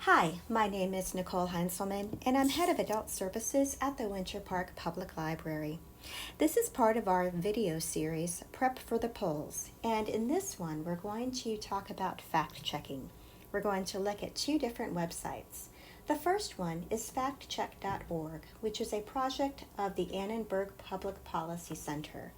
Hi, my name is Nicole Heinzelman, and I'm Head of Adult Services at the Winter Park Public Library. This is part of our video series, Prep for the Polls, and in this one we're going to talk about fact-checking. We're going to look at two different websites. The first one is factcheck.org, which is a project of the Annenberg Public Policy Center.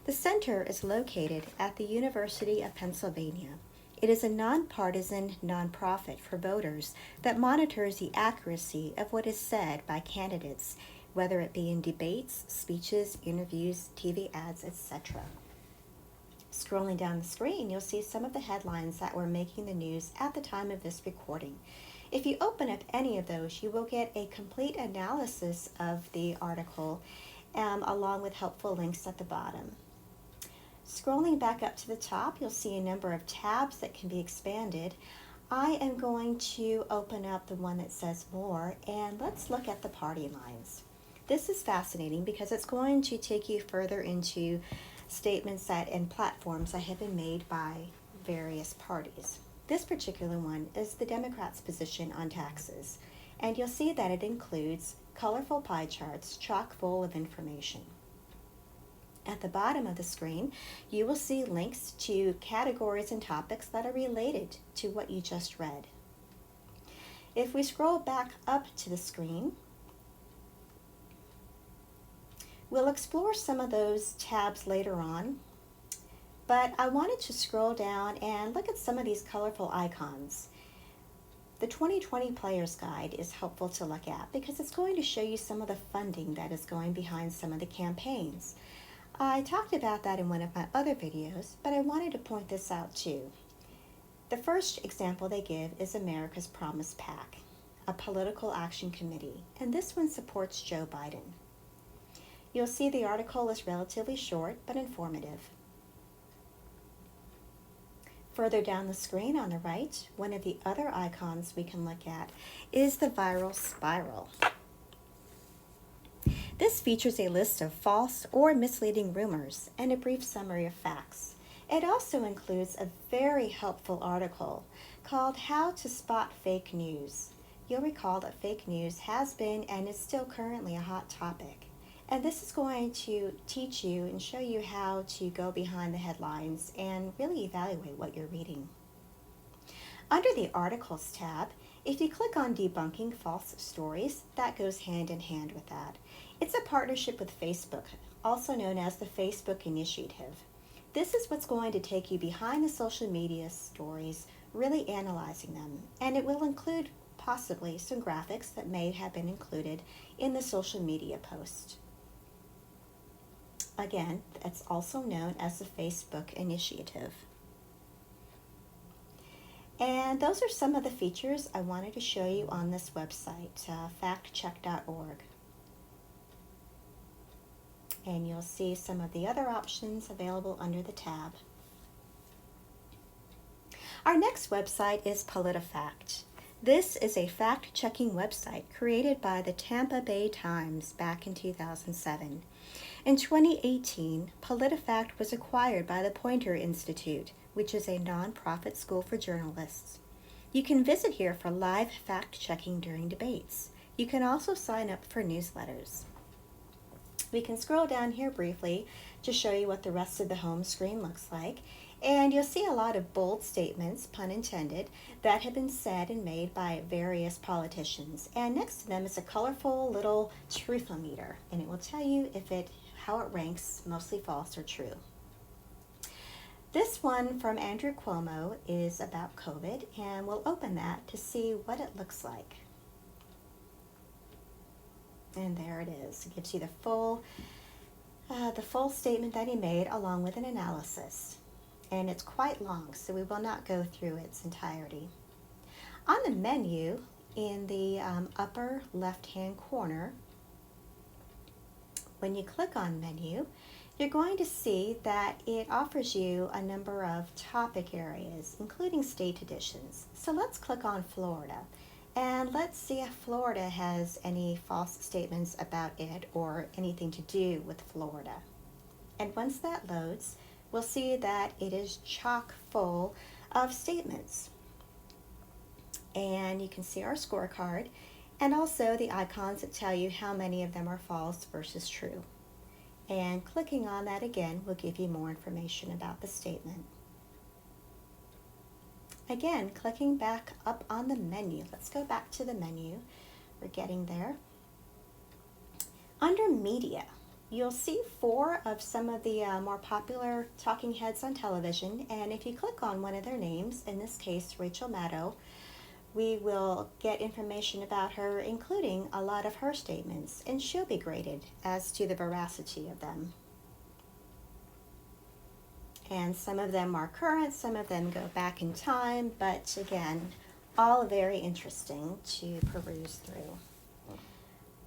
The center is located at the University of Pennsylvania. It is a nonpartisan nonprofit for voters that monitors the accuracy of what is said by candidates, whether it be in debates, speeches, interviews, TV ads, etc. Scrolling down the screen, you'll see some of the headlines that were making the news at the time of this recording. If you open up any of those, you will get a complete analysis of the article along with helpful links at the bottom. Scrolling back up to the top, you'll see a number of tabs that can be expanded. I am going to open up the one that says More, and let's look at the party lines. This is fascinating because it's going to take you further into statements and platforms that have been made by various parties. This particular one is the Democrats' position on taxes, and you'll see that it includes colorful pie charts chock full of information. At the bottom of the screen, you will see links to categories and topics that are related to what you just read. If we scroll back up to the screen, we'll explore some of those tabs later on, but I wanted to scroll down and look at some of these colorful icons. The 2020 Player's Guide is helpful to look at because it's going to show you some of the funding that is going behind some of the campaigns. I talked about that in one of my other videos, but I wanted to point this out too. The first example they give is America's Promise PAC, a political action committee, and this one supports Joe Biden. You'll see the article is relatively short but informative. Further down the screen on the right, one of the other icons we can look at is the viral spiral. This features a list of false or misleading rumors and a brief summary of facts. It also includes a very helpful article called How to Spot Fake News. You'll recall that fake news has been and is still currently a hot topic. And this is going to teach you and show you how to go behind the headlines and really evaluate what you're reading. Under the Articles tab, if you click on Debunking False Stories, that goes hand in hand with that. It's a partnership with Facebook, also known as the Facebook Initiative. This is what's going to take you behind the social media stories, really analyzing them, and it will include possibly some graphics that may have been included in the social media post. Again, it's also known as the Facebook Initiative. And those are some of the features I wanted to show you on this website, factcheck.org. And you'll see some of the other options available under the tab. Our next website is Politifact. This is a fact-checking website created by the Tampa Bay Times back in 2007. In 2018, Politifact was acquired by the Poynter Institute, which is a nonprofit school for journalists. You can visit here for live fact-checking during debates. You can also sign up for newsletters. We can scroll down here briefly to show you what the rest of the home screen looks like, and you'll see a lot of bold statements, pun intended, that have been said and made by various politicians. And next to them is a colorful little truthometer, and it will tell you how it ranks, mostly false or true. This one from Andrew Cuomo is about COVID, and we'll open that to see what it looks like. And there it is. It gives you the full statement that he made along with an analysis. And it's quite long, so we will not go through its entirety. On the menu in the upper left-hand corner, when you click on menu, you're going to see that it offers you a number of topic areas, including state editions. So let's click on Florida. And let's see if Florida has any false statements about it or anything to do with Florida. And once that loads, we'll see that it is chock full of statements. And you can see our scorecard and also the icons that tell you how many of them are false versus true. And clicking on that again will give you more information about the statement. Again, clicking back up on the menu. Let's go back to the menu. We're getting there. Under media, you'll see 4 of some of the more popular talking heads on television, and if you click on one of their names, in this case Rachel Maddow, we will get information about her, including a lot of her statements, and she'll be graded as to the veracity of them. And some of them are current, some of them go back in time, but again, all very interesting to peruse through.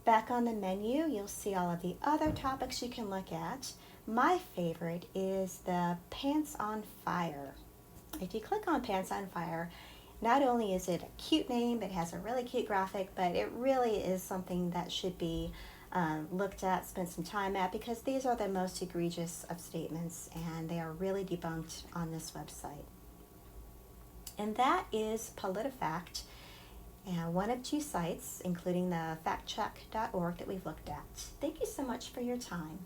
Back on the menu, you'll see all of the other topics you can look at. My favorite is the Pants on Fire. If you click on Pants on Fire, not only is it a cute name, it has a really cute graphic, but it really is something that should be looked at, spent some time at, because these are the most egregious of statements and they are really debunked on this website. And that is Politifact, one of 2 sites, including the factcheck.org that we've looked at. Thank you so much for your time.